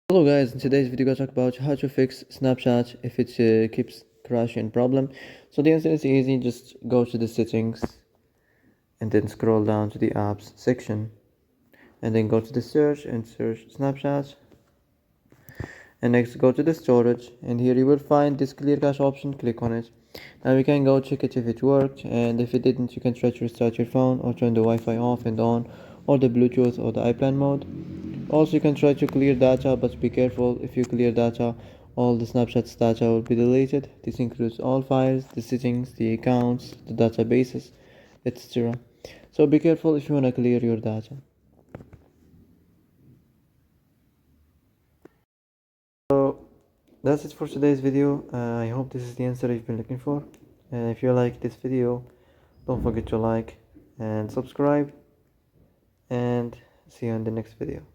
Hello guys, in today's video I'm going to talk about how to fix Snapchat if it keeps crashing problem. So the answer is easy, just go to the settings and then scroll down to the apps section and then go to the search and search Snapchat, and next go to the storage, and here you will find this clear cache option. Click on it. Now we can go check it if it worked, and if it didn't you can try to restart your phone or turn the Wi-Fi off and on, or the Bluetooth or the iPlan mode. Also you can try to clear data, but be careful. If you clear data, all the Snapchat's data will be deleted. This includes all files, the settings, the accounts, the databases, etc. So be careful if you want to clear your data. So that's it for today's video. I hope this is the answer you've been looking for. And if you like this video, don't forget to like and subscribe, and see you in the next video.